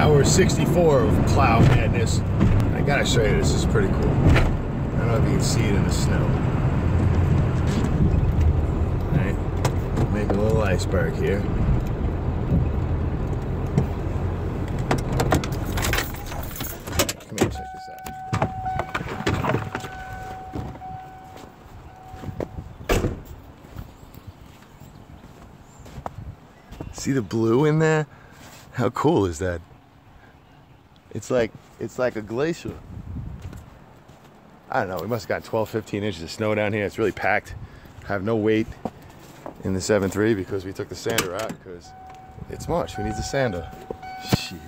Hour 64 of plow madness. I gotta show you, this is pretty cool. I don't know if you can see it in the snow. Alright, make a little iceberg here. Come here, check this out. See the blue in there? How cool is that? It's like a glacier. I don't know, we must have got 12, 15 inches of snow down here. It's really packed. I have no weight in the 7.3 because we took the sander out because it's March. We need the sander. Shit.